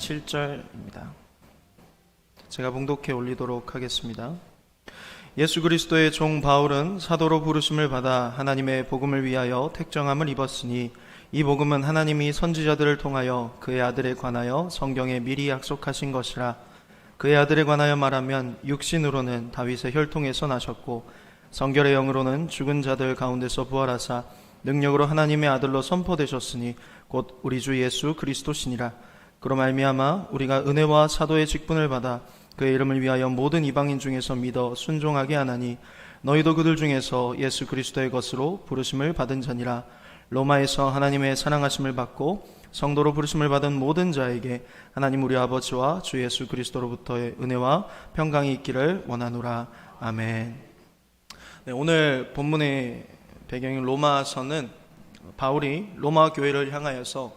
7절입니다. 제가 봉독해 올리도록 하겠습니다. 예수 그리스도의 종 바울은 사도로 부르심을 받아 하나님의 복음을 위하여 택정함을 입었으니 이 복음은 하나님이 선지자들을 통하여 그의 아들에 관하여 성경에 미리 약속하신 것이라. 그의 아들에 관하여 말하면 육신으로는 다윗의 혈통에서 나셨고 성결의 영으로는 죽은 자들 가운데서 부활하사 능력으로 하나님의 아들로 선포되셨으니 곧 우리 주 예수 그리스도시니라. 그로 말미암아 우리가 은혜와 사도의 직분을 받아 그의 이름을 위하여 모든 이방인 중에서 믿어 순종하게 하나니 너희도 그들 중에서 예수 그리스도의 것으로 부르심을 받은 자니라. 로마에서 하나님의 사랑하심을 받고 성도로 부르심을 받은 모든 자에게 하나님 우리 아버지와 주 예수 그리스도로부터의 은혜와 평강이 있기를 원하노라. 아멘. 네, 오늘 본문의 배경인 로마서는 바울이 로마 교회를 향하여서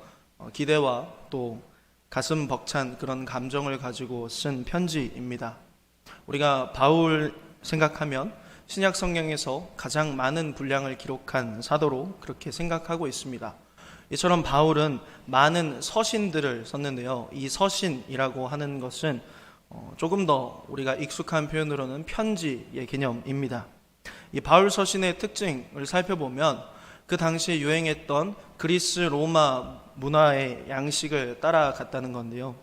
기대와 또 가슴 벅찬 그런 감정을 가지고 쓴 편지입니다. 우리가 바울 생각하면 신약 성경에서 가장 많은 분량을 기록한 사도로 그렇게 생각하고 있습니다. 이처럼 바울은 많은 서신들을 썼는데요. 이 서신이라고 하는 것은 조금 더 우리가 익숙한 표현으로는 편지의 개념입니다. 이 바울 서신의 특징을 살펴보면 그 당시에 유행했던 그리스 로마 문화의 양식을 따라갔다는 건데요.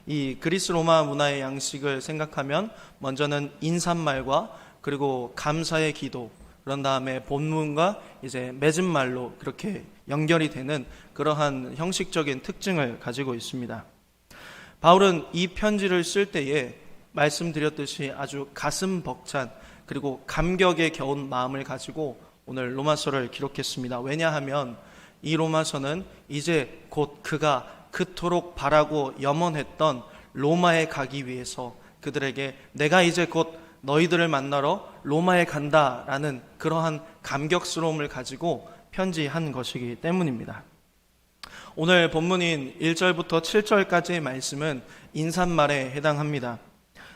이 그리스 로마 문화의 양식을 생각하면 먼저는 인사말과 그리고 감사의 기도, 그런 다음에 본문과 이제 맺은 말로 그렇게 연결이 되는 그러한 형식적인 특징을 가지고 있습니다. 바울은 이 편지를 쓸 때에 말씀드렸듯이 아주 가슴 벅찬 그리고 감격에 겨운 마음을 가지고 오늘 로마서를 기록했습니다. 왜냐하면 이 로마서는 이제 곧 그가 그토록 바라고 염원했던 로마에 가기 위해서 그들에게 내가 이제 곧 너희들을 만나러 로마에 간다라는 그러한 감격스러움을 가지고 편지한 것이기 때문입니다. 오늘 본문인 1절부터 7절까지의 말씀은 인사말에 해당합니다.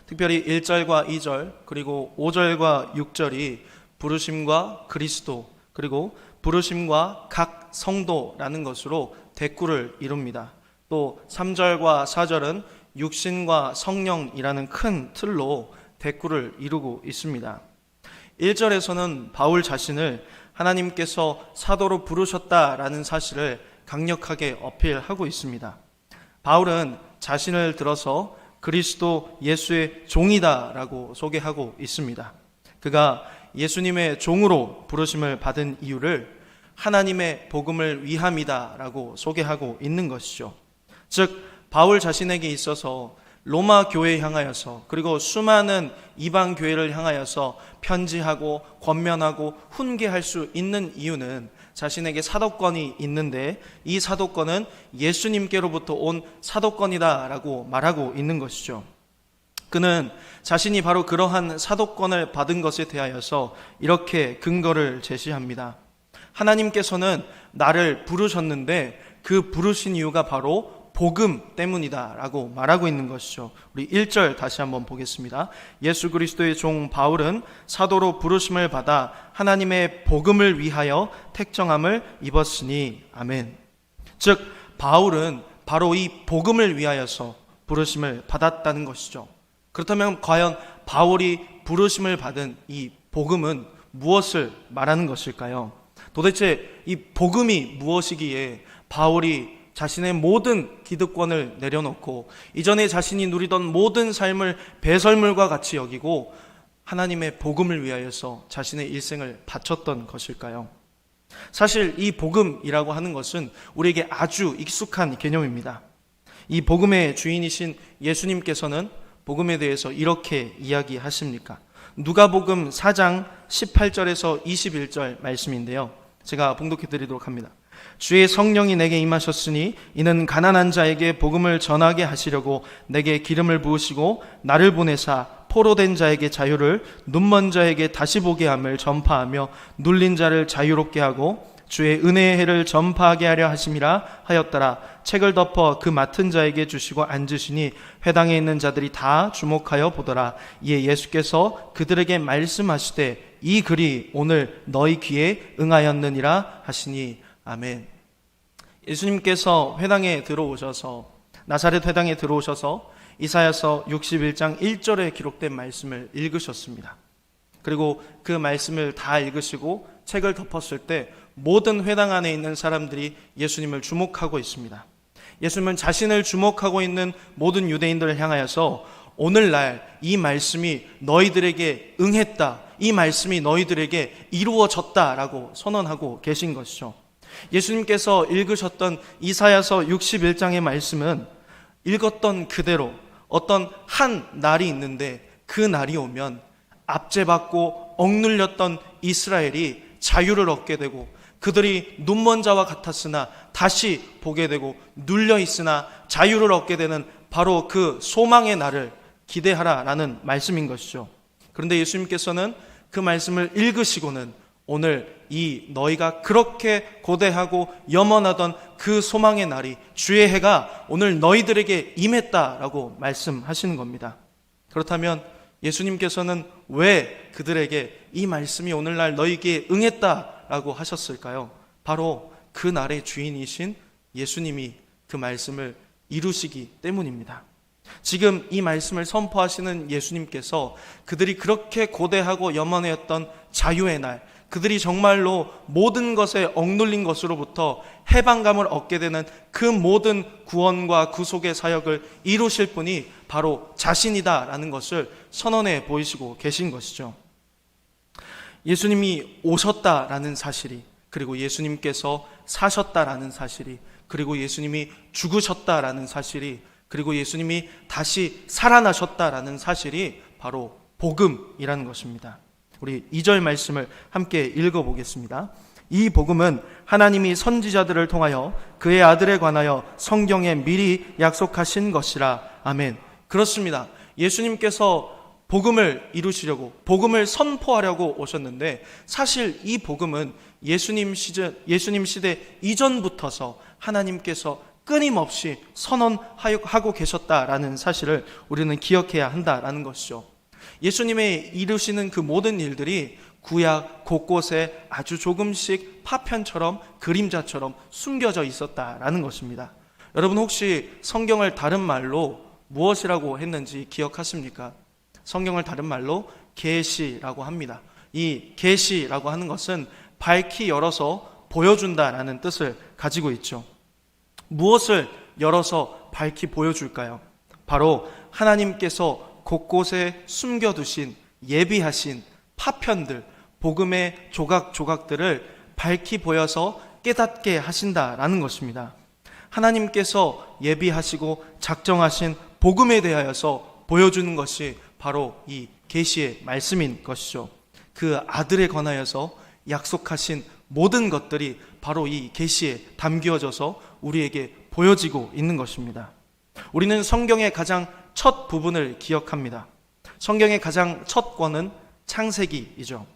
특별히 1절과 2절 그리고 5절과 6절이 부르심과 그리스도 그리고 부르심과 각 성도라는 것으로 대꾸를 이룹니다. 또 3절과 4절은 육신과 성령이라는 큰 틀로 대꾸를 이루고 있습니다. 1절에서는 바울 자신을 하나님께서 사도로 부르셨다라는 사실을 강력하게 어필하고 있습니다. 바울은 자신을 들어서 그리스도 예수의 종이다라고 소개하고 있습니다. 그가 예수님의 종으로 부르심을 받은 이유를 하나님의 복음을 위함이다라고 소개하고 있는 것이죠. 즉 바울 자신에게 있어서 로마 교회에 향하여서 그리고 수많은 이방 교회를 향하여서 편지하고 권면하고 훈계할 수 있는 이유는 자신에게 사도권이 있는데 이 사도권은 예수님께로부터 온 사도권이다라고 말하고 있는 것이죠. 그는 자신이 바로 그러한 사도권을 받은 것에 대하여서 이렇게 근거를 제시합니다. 하나님께서는 나를 부르셨는데 그 부르신 이유가 바로 복음 때문이다 라고 말하고 있는 것이죠. 우리 1절 다시 한번 보겠습니다. 예수 그리스도의 종 바울은 사도로 부르심을 받아 하나님의 복음을 위하여 택정함을 입었으니 아멘. 즉 바울은 바로 이 복음을 위하여서 부르심을 받았다는 것이죠. 그렇다면 과연 바울이 부르심을 받은 이 복음은 무엇을 말하는 것일까요? 도대체 이 복음이 무엇이기에 바울이 자신의 모든 기득권을 내려놓고 이전에 자신이 누리던 모든 삶을 배설물과 같이 여기고 하나님의 복음을 위하여서 자신의 일생을 바쳤던 것일까요? 사실 이 복음이라고 하는 것은 우리에게 아주 익숙한 개념입니다. 이 복음의 주인이신 예수님께서는 복음에 대해서 이렇게 이야기하십니까? 누가복음 4장 18절에서 21절 말씀인데요. 제가 봉독해 드리도록 합니다. 주의 성령이 내게 임하셨으니 이는 가난한 자에게 복음을 전하게 하시려고 내게 기름을 부으시고 나를 보내사 포로된 자에게 자유를 눈먼 자에게 다시 보게 함을 전파하며 눌린 자를 자유롭게 하고 주의 은혜의 해를 전파하게 하려 하심이라 하였더라. 책을 덮어 그 맡은 자에게 주시고 앉으시니 회당에 있는 자들이 다 주목하여 보더라. 이에 예수께서 그들에게 말씀하시되 이 글이 오늘 너희 귀에 응하였느니라 하시니 아멘. 예수님께서 회당에 들어오셔서 나사렛 회당에 들어오셔서 이사야서 61장 1절에 기록된 말씀을 읽으셨습니다. 그리고 그 말씀을 다 읽으시고 책을 덮었을 때 모든 회당 안에 있는 사람들이 예수님을 주목하고 있습니다. 예수님은 자신을 주목하고 있는 모든 유대인들을 향하여서 오늘날 이 말씀이 너희들에게 응했다, 이 말씀이 너희들에게 이루어졌다라고 선언하고 계신 것이죠. 예수님께서 읽으셨던 이사야서 61장의 말씀은 읽었던 그대로 어떤 한 날이 있는데 그 날이 오면 압제받고 억눌렸던 이스라엘이 자유를 얻게 되고 그들이 눈먼 자와 같았으나 다시 보게 되고 눌려 있으나 자유를 얻게 되는 바로 그 소망의 날을 기대하라라는 말씀인 것이죠. 그런데 예수님께서는 그 말씀을 읽으시고는 오늘 이 너희가 그렇게 고대하고 염원하던 그 소망의 날이 주의 해가 오늘 너희들에게 임했다라고 말씀하시는 겁니다. 그렇다면 예수님께서는 왜 그들에게 이 말씀이 오늘날 너희에게 응했다라고 하셨을까요? 바로 그 날의 주인이신 예수님이 그 말씀을 이루시기 때문입니다. 지금 이 말씀을 선포하시는 예수님께서 그들이 그렇게 고대하고 염원했던 자유의 날, 그들이 정말로 모든 것에 억눌린 것으로부터 해방감을 얻게 되는 그 모든 구원과 구속의 사역을 이루실 분이 바로 자신이다라는 것을 선언해 보이시고 계신 것이죠. 예수님이 오셨다라는 사실이, 그리고 예수님께서 사셨다라는 사실이, 그리고 예수님이 죽으셨다라는 사실이, 그리고 예수님이 다시 살아나셨다라는 사실이 바로 복음이라는 것입니다. 우리 2절 말씀을 함께 읽어보겠습니다. 이 복음은 하나님이 선지자들을 통하여 그의 아들에 관하여 성경에 미리 약속하신 것이라. 아멘. 그렇습니다. 예수님께서 복음을 이루시려고, 복음을 선포하려고 오셨는데 사실 이 복음은 예수님 시대 이전부터서 하나님께서 끊임없이 선언하고 계셨다라는 사실을 우리는 기억해야 한다라는 것이죠. 예수님의 이루시는 그 모든 일들이 구약 곳곳에 아주 조금씩 파편처럼 그림자처럼 숨겨져 있었다라는 것입니다. 여러분 혹시 성경을 다른 말로 무엇이라고 했는지 기억하십니까? 성경을 다른 말로 계시라고 합니다. 이 계시라고 하는 것은 밝히 열어서 보여준다라는 뜻을 가지고 있죠. 무엇을 열어서 밝히 보여줄까요? 바로 하나님께서 곳곳에 숨겨두신 예비하신 파편들, 복음의 조각조각들을 밝히 보여서 깨닫게 하신다라는 것입니다. 하나님께서 예비하시고 작정하신 복음에 대하여서 보여주는 것이 바로 이 계시의 말씀인 것이죠. 그 아들에 관하여서 약속하신 모든 것들이 바로 이 계시에 담겨져서 우리에게 보여지고 있는 것입니다. 우리는 성경의 가장 첫 부분을 기억합니다. 성경의 가장 첫 권은 창세기이죠.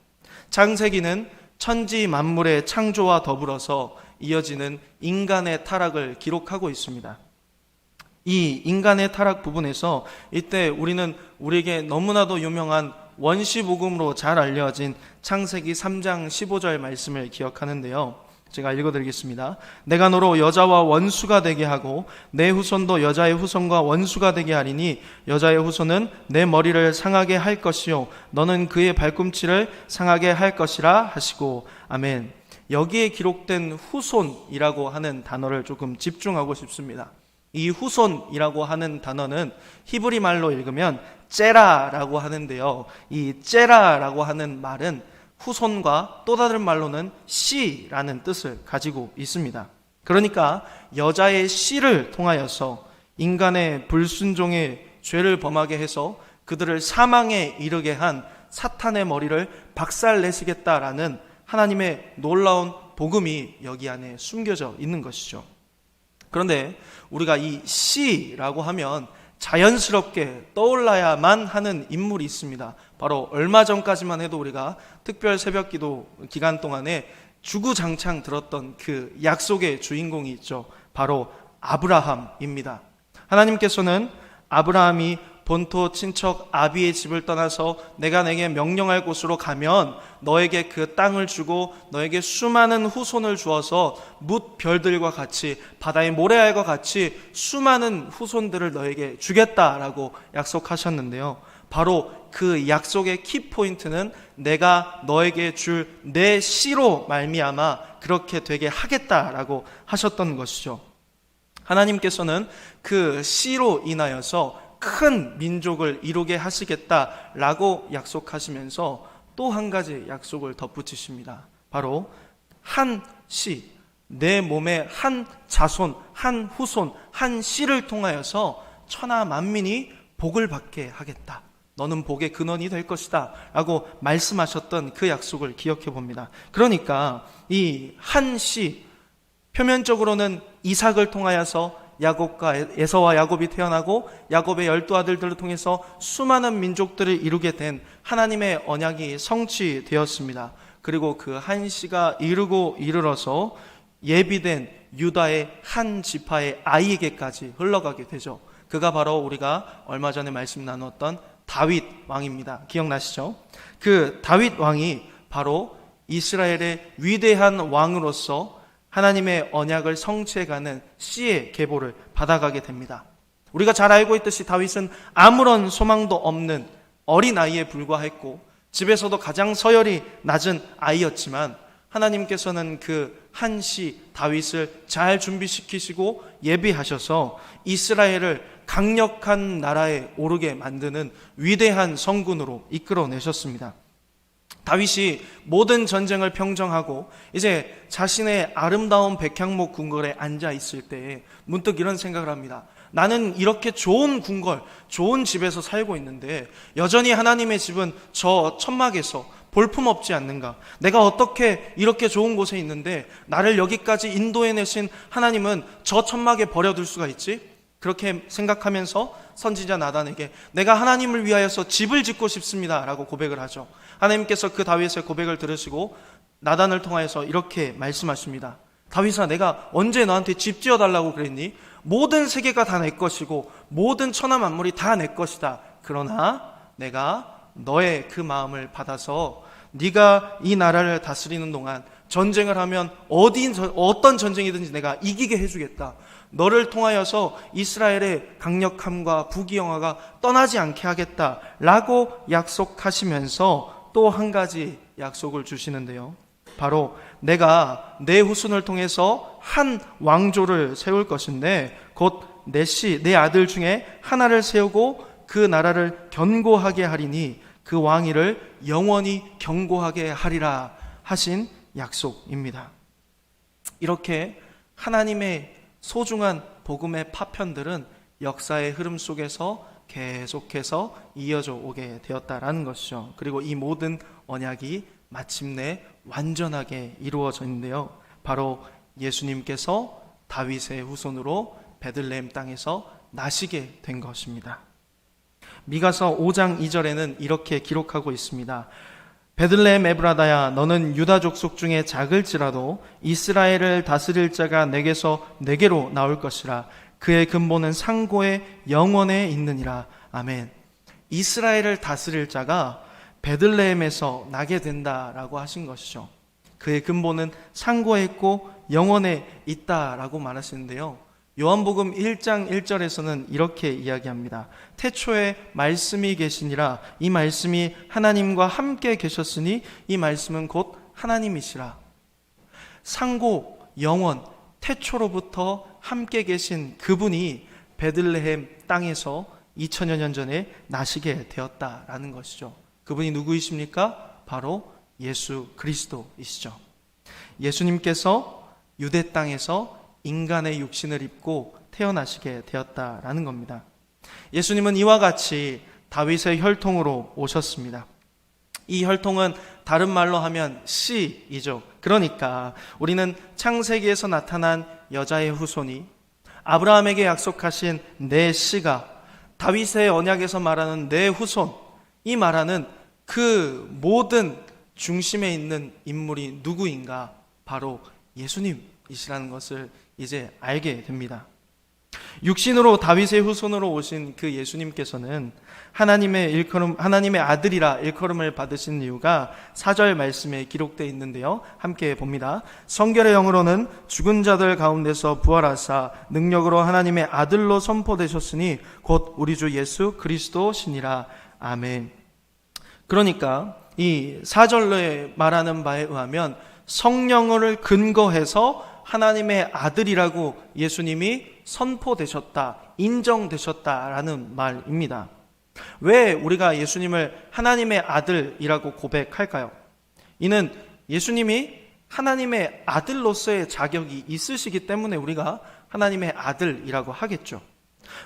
창세기는 천지 만물의 창조와 더불어서 이어지는 인간의 타락을 기록하고 있습니다. 이 인간의 타락 부분에서 이때 우리는 우리에게 너무나도 유명한 원시복음으로 잘 알려진 창세기 3장 15절 말씀을 기억하는데요. 제가 읽어드리겠습니다. 내가 너로 여자와 원수가 되게 하고 내 후손도 여자의 후손과 원수가 되게 하리니 여자의 후손은 내 머리를 상하게 할 것이요 너는 그의 발꿈치를 상하게 할 것이라 하시고. 아멘. 여기에 기록된 후손이라고 하는 단어를 조금 집중하고 싶습니다. 이 후손이라고 하는 단어는 히브리 말로 읽으면 째라라고 하는데요. 이 째라라고 하는 말은 후손과 또 다른 말로는 씨라는 뜻을 가지고 있습니다. 그러니까 여자의 씨를 통하여서 인간의 불순종의 죄를 범하게 해서 그들을 사망에 이르게 한 사탄의 머리를 박살내시겠다라는 하나님의 놀라운 복음이 여기 안에 숨겨져 있는 것이죠. 그런데 우리가 이 씨라고 하면 자연스럽게 떠올라야만 하는 인물이 있습니다. 바로 얼마 전까지만 해도 우리가 특별 새벽기도 기간 동안에 주구장창 들었던 그 약속의 주인공이 있죠. 바로 아브라함입니다. 하나님께서는 아브라함이 본토 친척 아비의 집을 떠나서 내가 내게 명령할 곳으로 가면 너에게 그 땅을 주고 너에게 수많은 후손을 주어서 뭇 별들과 같이 바다의 모래알과 같이 수많은 후손들을 너에게 주겠다라고 약속하셨는데요. 바로 그 약속의 키포인트는 내가 너에게 줄 내 씨로 말미암아 그렇게 되게 하겠다라고 하셨던 것이죠. 하나님께서는 그 씨로 인하여서 큰 민족을 이루게 하시겠다라고 약속하시면서 또 한 가지 약속을 덧붙이십니다. 바로 한 씨, 내 몸의 한 자손, 한 후손, 한 씨를 통하여서 천하 만민이 복을 받게 하겠다. 너는 복의 근원이 될 것이다 라고 말씀하셨던 그 약속을 기억해 봅니다. 그러니까 이 한 씨, 표면적으로는 이삭을 통하여서 야곱과 에서와 야곱이 태어나고 야곱의 12아들들을 통해서 수많은 민족들을 이루게 된 하나님의 언약이 성취되었습니다. 그리고 그 한 씨가 이루고 이르러서 예비된 유다의 한 지파의 아이에게까지 흘러가게 되죠. 그가 바로 우리가 얼마 전에 말씀 나누었던 다윗 왕입니다. 기억나시죠? 그 다윗 왕이 바로 이스라엘의 위대한 왕으로서 하나님의 언약을 성취해가는 씨의 계보를 받아가게 됩니다. 우리가 잘 알고 있듯이 다윗은 아무런 소망도 없는 어린아이에 불과했고 집에서도 가장 서열이 낮은 아이였지만 하나님께서는 그 한 씨 다윗을 잘 준비시키시고 예비하셔서 이스라엘을 강력한 나라에 오르게 만드는 위대한 성군으로 이끌어내셨습니다. 다윗이 모든 전쟁을 평정하고 이제 자신의 아름다운 백향목 궁궐에 앉아 있을 때에 문득 이런 생각을 합니다. 나는 이렇게 좋은 궁궐, 좋은 집에서 살고 있는데 여전히 하나님의 집은 저 천막에서 볼품없지 않는가? 내가 어떻게 이렇게 좋은 곳에 있는데 나를 여기까지 인도해내신 하나님은 저 천막에 버려둘 수가 있지? 그렇게 생각하면서 선지자 나단에게 내가 하나님을 위하여서 집을 짓고 싶습니다 라고 고백을 하죠. 하나님께서 그 다윗의 고백을 들으시고 나단을 통하여서 이렇게 말씀하십니다. 다윗아, 내가 언제 너한테 집 지어달라고 그랬니? 모든 세계가 다 내 것이고 모든 천하 만물이 다 내 것이다. 그러나 내가 너의 그 마음을 받아서 네가 이 나라를 다스리는 동안 전쟁을 하면 어떤 전쟁이든지 내가 이기게 해주겠다. 너를 통하여서 이스라엘의 강력함과 부귀영화가 떠나지 않게 하겠다라고 약속하시면서 또 한 가지 약속을 주시는데요. 바로 내가 내 후손을 통해서 한 왕조를 세울 것인데 곧 내 아들 중에 하나를 세우고 그 나라를 견고하게 하리니 그 왕위를 영원히 견고하게 하리라 하신 약속입니다. 이렇게 하나님의 소중한 복음의 파편들은 역사의 흐름 속에서 계속해서 이어져 오게 되었다라는 것이죠. 그리고 이 모든 언약이 마침내 완전하게 이루어졌는데요. 바로 예수님께서 다윗의 후손으로 베들레헴 땅에서 나시게 된 것입니다. 미가서 5장 2절에는 이렇게 기록하고 있습니다. 베들레헴 에브라다야, 너는 유다 족속 중에 작을지라도 이스라엘을 다스릴 자가 내게로 나올 것이라. 그의 근본은 상고의 영원에 있느니라. 아멘. 이스라엘을 다스릴 자가 베들레헴에서 나게 된다라고 하신 것이죠. 그의 근본은 상고에 있고 영원에 있다라고 말하시는데요. 요한복음 1장 1절에서는 이렇게 이야기합니다. 태초에 말씀이 계시니라. 이 말씀이 하나님과 함께 계셨으니 이 말씀은 곧 하나님이시라. 상고, 영원, 태초로부터 함께 계신 그분이 베들레헴 땅에서 2000여 년 전에 나시게 되었다라는 것이죠. 그분이 누구이십니까? 바로 예수 그리스도이시죠. 예수님께서 유대 땅에서 인간의 육신을 입고 태어나시게 되었다라는 겁니다. 예수님은 이와 같이 다윗의 혈통으로 오셨습니다. 이 혈통은 다른 말로 하면 씨이죠. 그러니까 우리는 창세기에서 나타난 여자의 후손이 아브라함에게 약속하신 내 씨가 다윗의 언약에서 말하는 내 후손, 이 말하는 그 모든 중심에 있는 인물이 누구인가? 바로 예수님이시라는 것을 이제 알게 됩니다. 육신으로 다윗의 후손으로 오신 그 예수님께서는 하나님의 아들이라 일컬음을 받으신 이유가 4절 말씀에 기록되어 있는데요. 함께 봅니다. 성결의 영으로는 죽은 자들 가운데서 부활하사 능력으로 하나님의 아들로 선포되셨으니 곧 우리 주 예수 그리스도시니라. 아멘. 그러니까 이 4절에 말하는 바에 의하면 성령을 근거해서 하나님의 아들이라고 예수님이 선포되셨다, 인정되셨다라는 말입니다. 왜 우리가 예수님을 하나님의 아들이라고 고백할까요? 이는 예수님이 하나님의 아들로서의 자격이 있으시기 때문에 우리가 하나님의 아들이라고 하겠죠.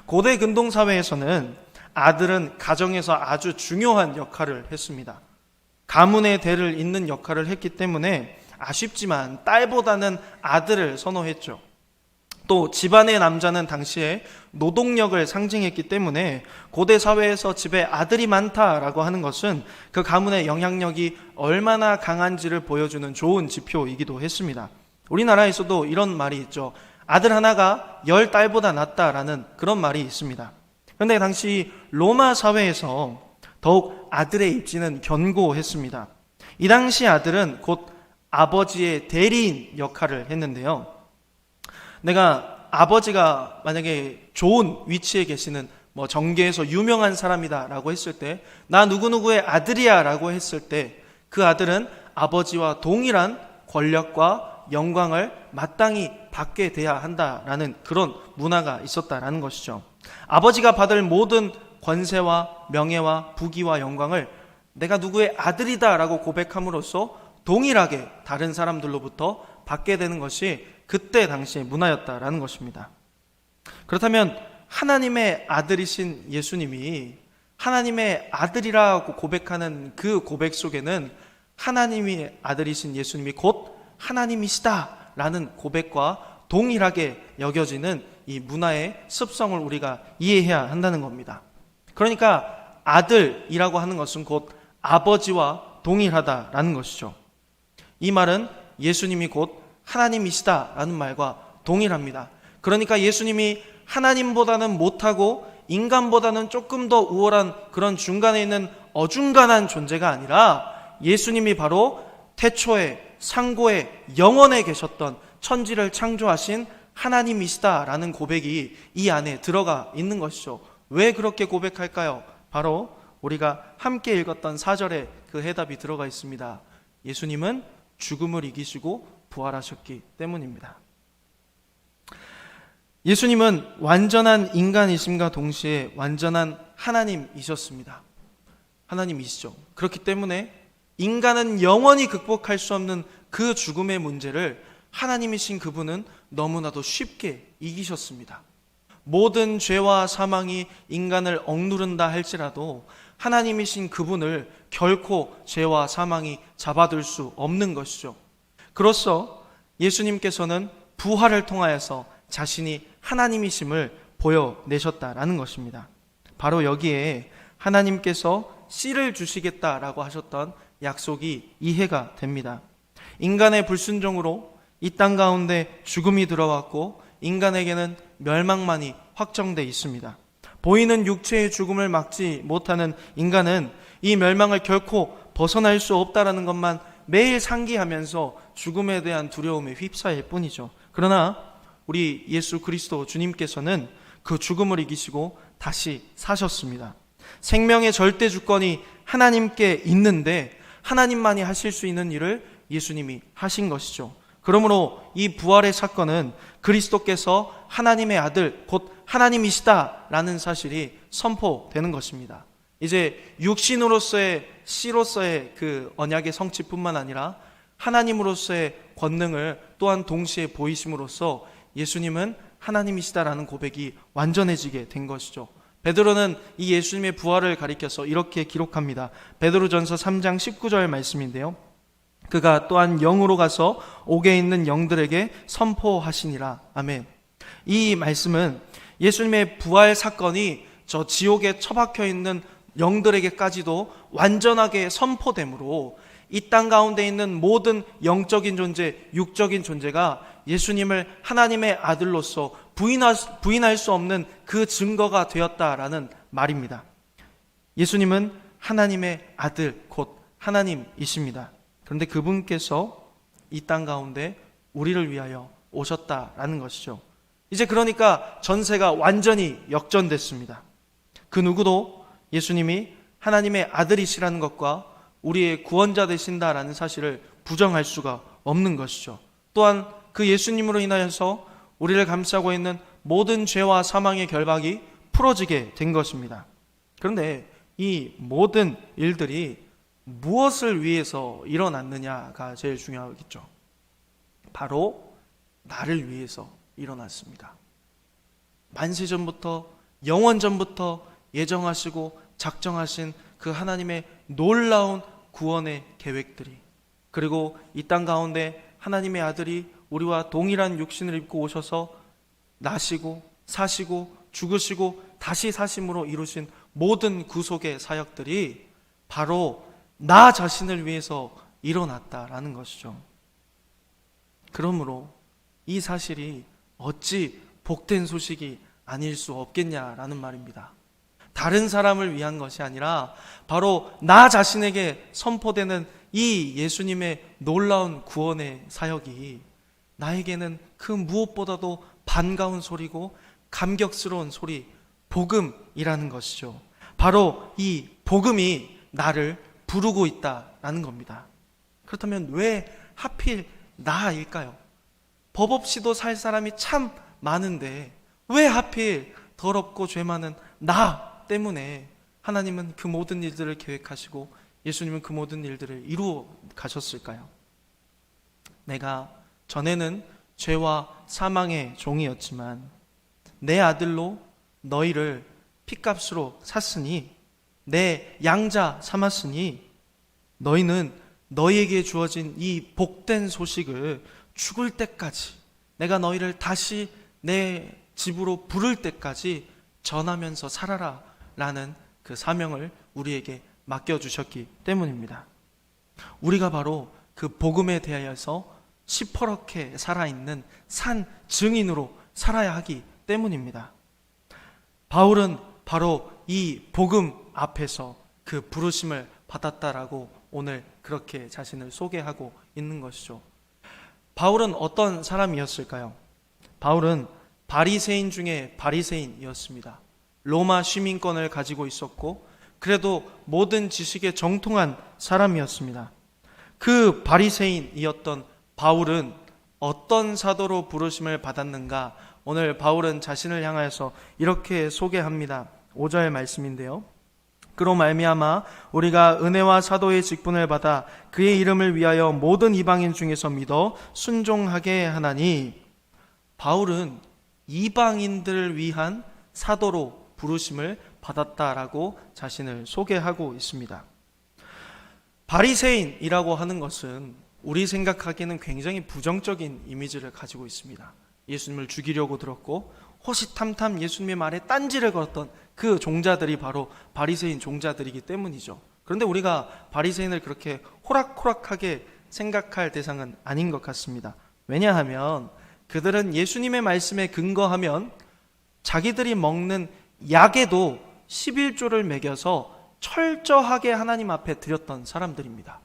고대 근동사회에서는 아들은 가정에서 아주 중요한 역할을 했습니다. 가문의 대를 잇는 역할을 했기 때문에 아쉽지만 딸보다는 아들을 선호했죠. 또 집안의 남자는 당시에 노동력을 상징했기 때문에 고대 사회에서 집에 아들이 많다라고 하는 것은 그 가문의 영향력이 얼마나 강한지를 보여주는 좋은 지표이기도 했습니다. 우리나라에서도 이런 말이 있죠. 아들 하나가 10딸보다 낫다라는 그런 말이 있습니다. 그런데 당시 로마 사회에서 더욱 아들의 입지는 견고했습니다. 이 당시 아들은 곧 아버지의 대리인 역할을 했는데요. 내가 아버지가 만약에 좋은 위치에 계시는 정계에서 유명한 사람이다라고 했을 때, 나 누구누구의 아들이야라고 했을 때 그 아들은 아버지와 동일한 권력과 영광을 마땅히 받게 돼야 한다라는 그런 문화가 있었다라는 것이죠. 아버지가 받을 모든 권세와 명예와 부귀와 영광을 내가 누구의 아들이다라고 고백함으로써 동일하게 다른 사람들로부터 받게 되는 것이 그때 당시의 문화였다라는 것입니다. 그렇다면 하나님의 아들이신 예수님이 하나님의 아들이라고 고백하는 그 고백 속에는 하나님의 아들이신 예수님이 곧 하나님이시다라는 고백과 동일하게 여겨지는 이 문화의 습성을 우리가 이해해야 한다는 겁니다. 그러니까 아들이라고 하는 것은 곧 아버지와 동일하다라는 것이죠. 이 말은 예수님이 곧 하나님이시다라는 말과 동일합니다. 그러니까 예수님이 하나님보다는 못하고 인간보다는 조금 더 우월한 그런 중간에 있는 어중간한 존재가 아니라 예수님이 바로 태초에 상고에 영원에 계셨던 천지를 창조하신 하나님이시다라는 고백이 이 안에 들어가 있는 것이죠. 왜 그렇게 고백할까요? 바로 우리가 함께 읽었던 4절에 그 해답이 들어가 있습니다. 예수님은 죽음을 이기시고 부활하셨기 때문입니다. 예수님은 완전한 인간이심과 동시에 완전한 하나님이셨습니다. 하나님이시죠. 그렇기 때문에 인간은 영원히 극복할 수 없는 그 죽음의 문제를 하나님이신 그분은 너무나도 쉽게 이기셨습니다. 모든 죄와 사망이 인간을 억누른다 할지라도 하나님이신 그분을 결코 죄와 사망이 잡아둘 수 없는 것이죠. 그로써 예수님께서는 부활을 통하여서 자신이 하나님이심을 보여내셨다라는 것입니다. 바로 여기에 하나님께서 씨를 주시겠다라고 하셨던 약속이 이해가 됩니다. 인간의 불순종으로 이 땅 가운데 죽음이 들어왔고 인간에게는 멸망만이 확정돼 있습니다. 보이는 육체의 죽음을 막지 못하는 인간은 이 멸망을 결코 벗어날 수 없다라는 것만 매일 상기하면서 죽음에 대한 두려움에 휩싸일 뿐이죠. 그러나 우리 예수 그리스도 주님께서는 그 죽음을 이기시고 다시 사셨습니다. 생명의 절대 주권이 하나님께 있는데 하나님만이 하실 수 있는 일을 예수님이 하신 것이죠. 그러므로 이 부활의 사건은 그리스도께서 하나님의 아들 곧 하나님이시다라는 사실이 선포되는 것입니다. 이제 육신으로서의 씨로서의 그 언약의 성취뿐만 아니라 하나님으로서의 권능을 또한 동시에 보이심으로써 예수님은 하나님이시다라는 고백이 완전해지게 된 것이죠. 베드로는 이 예수님의 부활을 가리켜서 이렇게 기록합니다. 베드로전서 3장 19절 말씀인데요. 그가 또한 영으로 가서 옥에 있는 영들에게 선포하시니라. 아멘. 이 말씀은 예수님의 부활 사건이 저 지옥에 처박혀 있는 영들에게까지도 완전하게 선포되므로 이 땅 가운데 있는 모든 영적인 존재, 육적인 존재가 예수님을 하나님의 아들로서 부인할 수 없는 그 증거가 되었다라는 말입니다. 예수님은 하나님의 아들, 곧 하나님이십니다. 그런데 그분께서 이 땅 가운데 우리를 위하여 오셨다라는 것이죠. 이제 그러니까 전세가 완전히 역전됐습니다. 그 누구도 예수님이 하나님의 아들이시라는 것과 우리의 구원자 되신다라는 사실을 부정할 수가 없는 것이죠. 또한 그 예수님으로 인하여서 우리를 감싸고 있는 모든 죄와 사망의 결박이 풀어지게 된 것입니다. 그런데 이 모든 일들이 무엇을 위해서 일어났느냐가 제일 중요하겠죠. 바로 나를 위해서 일어났습니다. 만세전부터 영원전부터 예정하시고 작정하신 그 하나님의 놀라운 구원의 계획들이, 그리고 이 땅 가운데 하나님의 아들이 우리와 동일한 육신을 입고 오셔서 나시고 사시고 죽으시고 다시 사심으로 이루신 모든 구속의 사역들이 바로 나 자신을 위해서 일어났다라는 것이죠. 그러므로 이 사실이 어찌 복된 소식이 아닐 수 없겠냐라는 말입니다. 다른 사람을 위한 것이 아니라 바로 나 자신에게 선포되는 이 예수님의 놀라운 구원의 사역이 나에게는 그 무엇보다도 반가운 소리고 감격스러운 소리, 복음이라는 것이죠. 바로 이 복음이 나를 부르고 있다라는 겁니다. 그렇다면 왜 하필 나일까요? 법 없이도 살 사람이 참 많은데 왜 하필 더럽고 죄 많은 나 때문에 하나님은 그 모든 일들을 계획하시고 예수님은 그 모든 일들을 이루어 가셨을까요? 내가 전에는 죄와 사망의 종이었지만 내 아들로 너희를 핏값으로 샀으니 내 양자 삼았으니 너희는 너희에게 주어진 이 복된 소식을 죽을 때까지, 내가 너희를 다시 내 집으로 부를 때까지 전하면서 살아라 라는 그 사명을 우리에게 맡겨주셨기 때문입니다. 우리가 바로 그 복음에 대하여서 시퍼렇게 살아있는 산 증인으로 살아야 하기 때문입니다. 바울은 바로 이 복음 앞에서 그 부르심을 받았다라고 오늘 그렇게 자신을 소개하고 있는 것이죠. 바울은 어떤 사람이었을까요? 바울은 바리새인 중에 바리새인이었습니다. 로마 시민권을 가지고 있었고 그래도 모든 지식에 정통한 사람이었습니다. 그 바리새인이었던 바울은 어떤 사도로 부르심을 받았는가? 오늘 바울은 자신을 향하여서 이렇게 소개합니다. 5절 말씀인데요. 그로 말미암아 우리가 은혜와 사도의 직분을 받아 그의 이름을 위하여 모든 이방인 중에서 믿어 순종하게 하나니, 바울은 이방인들을 위한 사도로 부르심을 받았다라고 자신을 소개하고 있습니다. 바리새인이라고 하는 것은 우리 생각하기에는 굉장히 부정적인 이미지를 가지고 있습니다. 예수님을 죽이려고 들었고 호시탐탐 예수님의 말에 딴지를 걸었던 그 종자들이 바로 바리새인 종자들이기 때문이죠. 그런데 우리가 바리새인을 그렇게 호락호락하게 생각할 대상은 아닌 것 같습니다. 왜냐하면 그들은 예수님의 말씀에 근거하면 자기들이 먹는 약에도 11조를 매겨서 철저하게 하나님 앞에 드렸던 사람들입니다.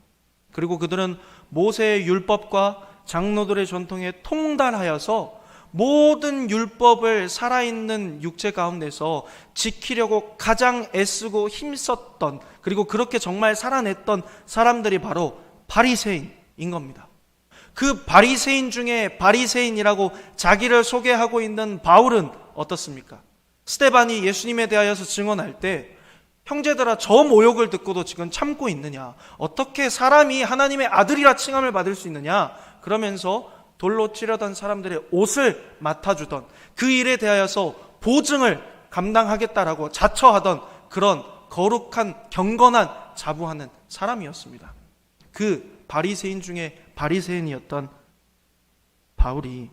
그리고 그들은 모세의 율법과 장로들의 전통에 통달하여서 모든 율법을 살아있는 육체 가운데서 지키려고 가장 애쓰고 힘썼던, 그리고 그렇게 정말 살아냈던 사람들이 바로 바리새인인 겁니다. 그 바리새인 중에 바리새인이라고 자기를 소개하고 있는 바울은 어떻습니까? 스데반이 예수님에 대하여서 증언할 때 형제들아 저 모욕을 듣고도 지금 참고 있느냐, 어떻게 사람이 하나님의 아들이라 칭함을 받을 수 있느냐, 그러면서 돌로 치려던 사람들의 옷을 맡아주던, 그 일에 대하여서 보증을 감당하겠다라고 자처하던 그런 거룩한 경건한 자부하는 사람이었습니다. 그 바리새인 중에 바리새인이었던 바울이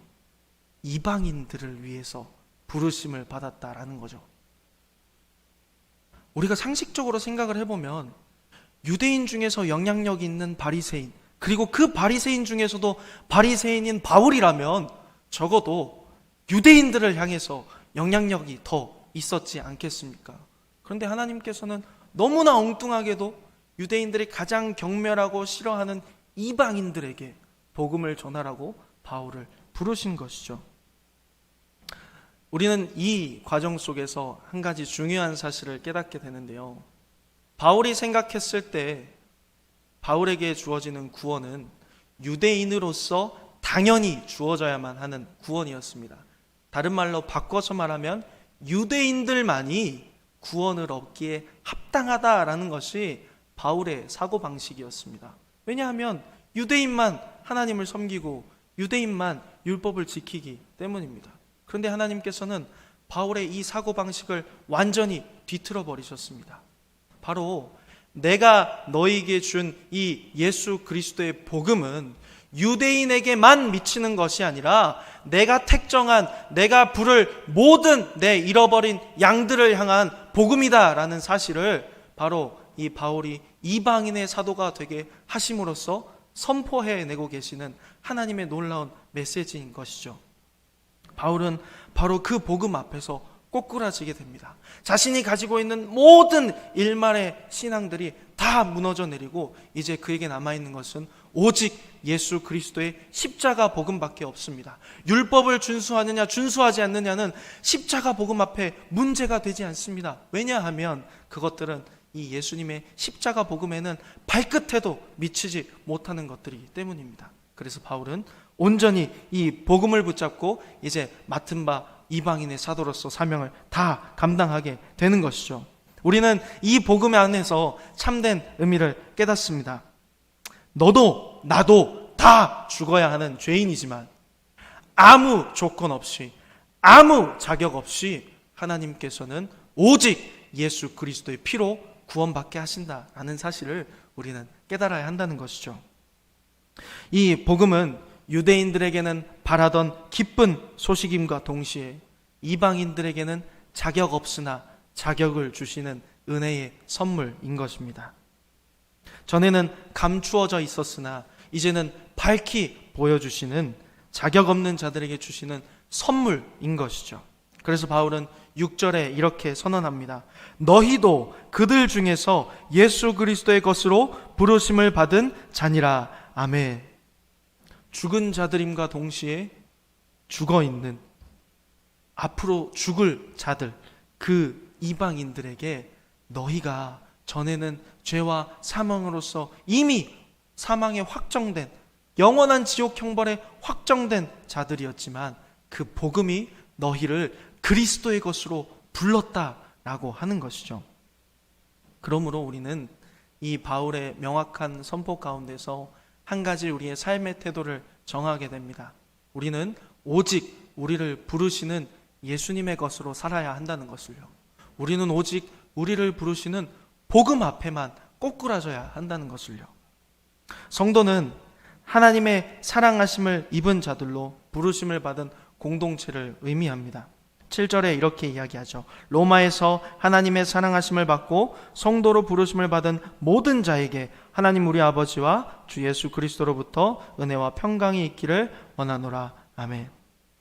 이방인들을 위해서 부르심을 받았다라는 거죠. 우리가 상식적으로 생각을 해보면 유대인 중에서 영향력 있는 바리새인, 그리고 그 바리새인 중에서도 바리새인인 바울이라면 적어도 유대인들을 향해서 영향력이 더 있었지 않겠습니까? 그런데 하나님께서는 너무나 엉뚱하게도 유대인들이 가장 경멸하고 싫어하는 이방인들에게 복음을 전하라고 바울을 부르신 것이죠. 우리는 이 과정 속에서 한 가지 중요한 사실을 깨닫게 되는데요. 바울이 생각했을 때 바울에게 주어지는 구원은 유대인으로서 당연히 주어져야만 하는 구원이었습니다. 다른 말로 바꿔서 말하면 유대인들만이 구원을 얻기에 합당하다라는 것이 바울의 사고방식이었습니다. 왜냐하면 유대인만 하나님을 섬기고 유대인만 율법을 지키기 때문입니다. 그런데 하나님께서는 바울의 이 사고방식을 완전히 뒤틀어 버리셨습니다. 바로 내가 너희에게 준 이 예수 그리스도의 복음은 유대인에게만 미치는 것이 아니라 내가 택정한, 내가 부를 모든 내 잃어버린 양들을 향한 복음이다라는 사실을 바로 이 바울이 이방인의 사도가 되게 하심으로써 선포해내고 계시는 하나님의 놀라운 메시지인 것이죠. 바울은 바로 그 복음 앞에서 꼬꾸라지게 됩니다. 자신이 가지고 있는 모든 일말의 신앙들이 다 무너져 내리고 이제 그에게 남아있는 것은 오직 예수 그리스도의 십자가 복음밖에 없습니다. 율법을 준수하느냐 준수하지 않느냐는 십자가 복음 앞에 문제가 되지 않습니다. 왜냐하면 그것들은 이 예수님의 십자가 복음에는 발끝에도 미치지 못하는 것들이기 때문입니다. 그래서 바울은 온전히 이 복음을 붙잡고 이제 맡은 바 이방인의 사도로서 사명을 다 감당하게 되는 것이죠. 우리는 이 복음 안에서 참된 의미를 깨닫습니다. 너도 나도 다 죽어야 하는 죄인이지만 아무 조건 없이, 아무 자격 없이 하나님께서는 오직 예수 그리스도의 피로 구원받게 하신다라는 사실을 우리는 깨달아야 한다는 것이죠. 이 복음은 유대인들에게는 바라던 기쁜 소식임과 동시에 이방인들에게는 자격 없으나 자격을 주시는 은혜의 선물인 것입니다. 전에는 감추어져 있었으나 이제는 밝히 보여주시는, 자격 없는 자들에게 주시는 선물인 것이죠. 그래서 바울은 6절에 이렇게 선언합니다. 너희도 그들 중에서 예수 그리스도의 것으로 부르심을 받은 자니라. 아멘. 죽은 자들임과 동시에 죽어있는, 앞으로 죽을 자들, 그 이방인들에게 너희가 전에는 죄와 사망으로서 이미 사망에 확정된, 영원한 지옥 형벌에 확정된 자들이었지만 그 복음이 너희를 그리스도의 것으로 불렀다라고 하는 것이죠. 그러므로 우리는 이 바울의 명확한 선포 가운데서 한 가지 우리의 삶의 태도를 정하게 됩니다. 우리는 오직 우리를 부르시는 예수님의 것으로 살아야 한다는 것을요. 우리는 오직 우리를 부르시는 복음 앞에만 꼬꾸라져야 한다는 것을요. 성도는 하나님의 사랑하심을 입은 자들로 부르심을 받은 공동체를 의미합니다. 7절에 이렇게 이야기하죠. 로마에서 하나님의 사랑하심을 받고 성도로 부르심을 받은 모든 자에게 하나님 우리 아버지와 주 예수 그리스도로부터 은혜와 평강이 있기를 원하노라. 아멘.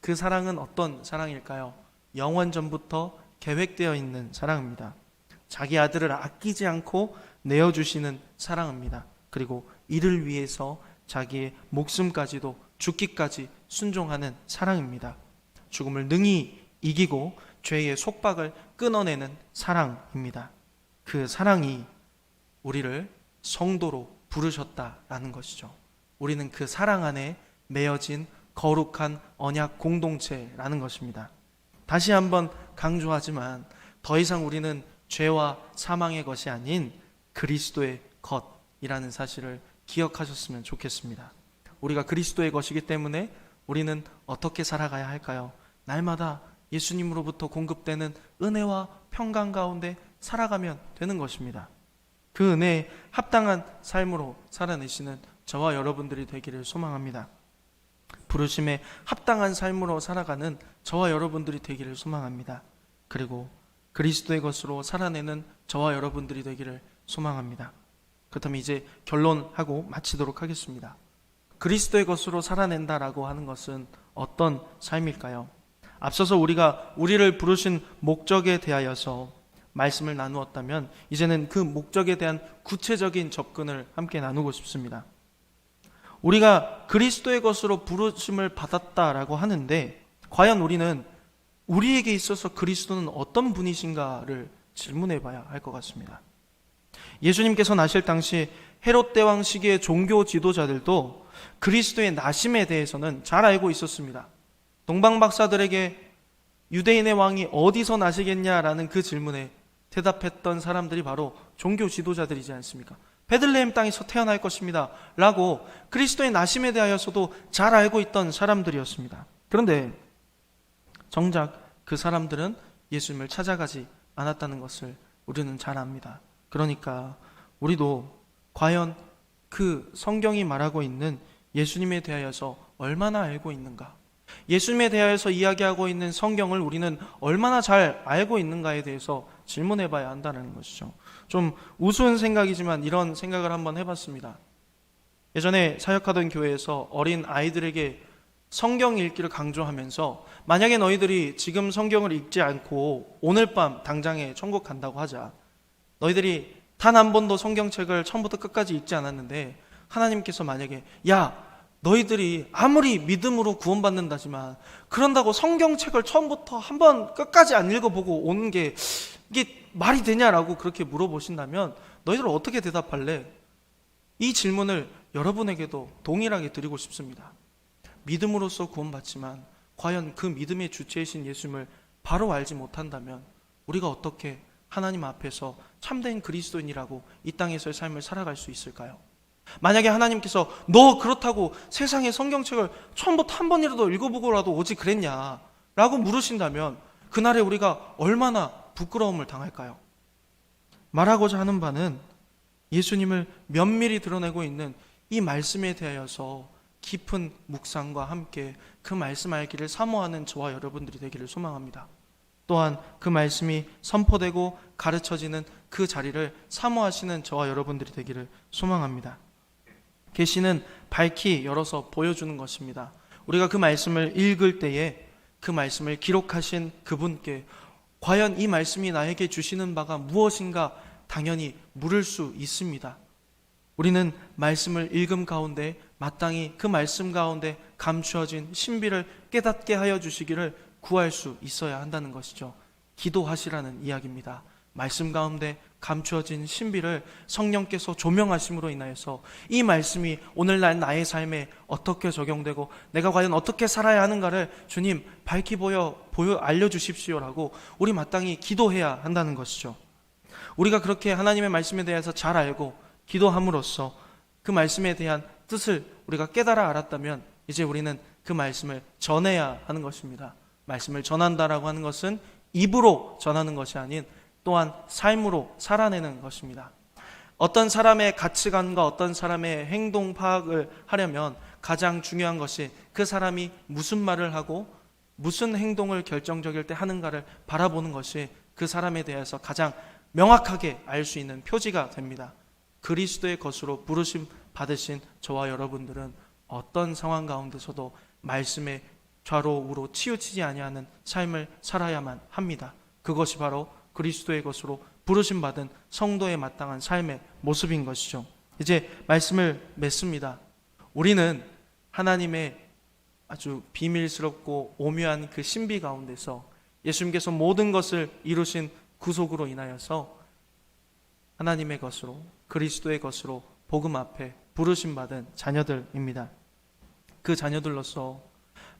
그 사랑은 어떤 사랑일까요? 영원 전부터 계획되어 있는 사랑입니다. 자기 아들을 아끼지 않고 내어주시는 사랑입니다. 그리고 이를 위해서 자기의 목숨까지도 죽기까지 순종하는 사랑입니다. 죽음을 능히 이기고 죄의 속박을 끊어내는 사랑입니다. 그 사랑이 우리를 성도로 부르셨다라는 것이죠. 우리는 그 사랑 안에 매어진 거룩한 언약 공동체라는 것입니다. 다시 한번 강조하지만 더 이상 우리는 죄와 사망의 것이 아닌 그리스도의 것이라는 사실을 기억하셨으면 좋겠습니다. 우리가 그리스도의 것이기 때문에 우리는 어떻게 살아가야 할까요? 날마다 예수님으로부터 공급되는 은혜와 평강 가운데 살아가면 되는 것입니다. 그 은혜에 합당한 삶으로 살아내시는 저와 여러분들이 되기를 소망합니다. 부르심에 합당한 삶으로 살아가는 저와 여러분들이 되기를 소망합니다. 그리고 그리스도의 것으로 살아내는 저와 여러분들이 되기를 소망합니다. 그렇다면 이제 결론하고 마치도록 하겠습니다. 그리스도의 것으로 살아낸다라고 하는 것은 어떤 삶일까요? 앞서서 우리가 우리를 부르신 목적에 대하여서 말씀을 나누었다면 이제는 그 목적에 대한 구체적인 접근을 함께 나누고 싶습니다. 우리가 그리스도의 것으로 부르심을 받았다라고 하는데 과연 우리는 우리에게 있어서 그리스도는 어떤 분이신가를 질문해 봐야 할 것 같습니다. 예수님께서 나실 당시 헤롯 대왕 시기의 종교 지도자들도 그리스도의 나심에 대해서는 잘 알고 있었습니다. 동방 박사들에게 유대인의 왕이 어디서 나시겠냐라는 그 질문에 대답했던 사람들이 바로 종교 지도자들이지 않습니까? 베들레헴 땅에서 태어날 것입니다 라고 그리스도의 나심에 대하여서도 잘 알고 있던 사람들이었습니다. 그런데 정작 그 사람들은 예수님을 찾아가지 않았다는 것을 우리는 잘 압니다. 그러니까 우리도 과연 그 성경이 말하고 있는 예수님에 대하여서 얼마나 알고 있는가, 예수님에 대하여서 이야기하고 있는 성경을 우리는 얼마나 잘 알고 있는가에 대해서 질문해 봐야 한다는 것이죠. 좀 우스운 생각이지만 이런 생각을 한번 해봤습니다. 예전에 사역하던 교회에서 어린 아이들에게 성경 읽기를 강조하면서 만약에 너희들이 지금 성경을 읽지 않고 오늘 밤 당장에 천국 간다고 하자, 너희들이 단 한 번도 성경책을 처음부터 끝까지 읽지 않았는데 하나님께서 만약에 너희들이 아무리 믿음으로 구원받는다지만 그런다고 성경책을 처음부터 한 번 끝까지 안 읽어보고 오는 게 이게 말이 되냐라고 그렇게 물어보신다면 너희들 어떻게 대답할래? 이 질문을 여러분에게도 동일하게 드리고 싶습니다. 믿음으로써 구원받지만 과연 그 믿음의 주체이신 예수님을 바로 알지 못한다면 우리가 어떻게 하나님 앞에서 참된 그리스도인이라고 이 땅에서의 삶을 살아갈 수 있을까요? 만약에 하나님께서 너 그렇다고 세상의 성경책을 처음부터 한 번이라도 읽어보고라도 오지 그랬냐 라고 물으신다면 그날에 우리가 얼마나 부끄러움을 당할까요? 말하고자 하는 바는 예수님을 면밀히 드러내고 있는 이 말씀에 대하여서 깊은 묵상과 함께 그 말씀 알기를 사모하는 저와 여러분들이 되기를 소망합니다. 또한 그 말씀이 선포되고 가르쳐지는 그 자리를 사모하시는 저와 여러분들이 되기를 소망합니다. 계시는 밝히 열어서 보여주는 것입니다. 우리가 그 말씀을 읽을 때에 그 말씀을 기록하신 그분께 과연 이 말씀이 나에게 주시는 바가 무엇인가 당연히 물을 수 있습니다. 우리는 말씀을 읽음 가운데 마땅히 그 말씀 가운데 감추어진 신비를 깨닫게 하여 주시기를 구할 수 있어야 한다는 것이죠. 기도하시라는 이야기입니다. 말씀 가운데 감추어진 신비를 성령께서 조명하심으로 인하여서 이 말씀이 오늘날 나의 삶에 어떻게 적용되고 내가 과연 어떻게 살아야 하는가를 주님 밝히 보여 알려주십시오라고 우리 마땅히 기도해야 한다는 것이죠. 우리가 그렇게 하나님의 말씀에 대해서 잘 알고 기도함으로써 그 말씀에 대한 뜻을 우리가 깨달아 알았다면 이제 우리는 그 말씀을 전해야 하는 것입니다. 말씀을 전한다라고 하는 것은 입으로 전하는 것이 아닌 또한 삶으로 살아내는 것입니다. 어떤 사람의 가치관과 어떤 사람의 행동 파악을 하려면 가장 중요한 것이 그 사람이 무슨 말을 하고 무슨 행동을 결정적일 때 하는가를 바라보는 것이 그 사람에 대해서 가장 명확하게 알 수 있는 표지가 됩니다. 그리스도의 것으로 부르심 받으신 저와 여러분들은 어떤 상황 가운데서도 말씀의 좌로 우로 치우치지 아니하는 삶을 살아야만 합니다. 그것이 바로 그리스도의 것으로 부르심 받은 성도의 마땅한 삶의 모습인 것이죠. 이제 말씀을 맺습니다. 우리는 하나님의 아주 비밀스럽고 오묘한 그 신비 가운데서 예수님께서 모든 것을 이루신 구속으로 인하여서 하나님의 것으로 그리스도의 것으로 복음 앞에 부르심 받은 자녀들입니다. 그 자녀들로서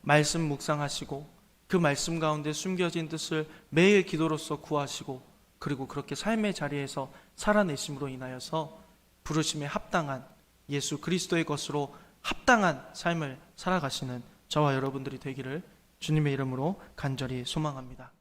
말씀 묵상하시고 그 말씀 가운데 숨겨진 뜻을 매일 기도로서 구하시고 그리고 그렇게 삶의 자리에서 살아내심으로 인하여서 부르심에 합당한 예수 그리스도의 것으로 합당한 삶을 살아가시는 저와 여러분들이 되기를 주님의 이름으로 간절히 소망합니다.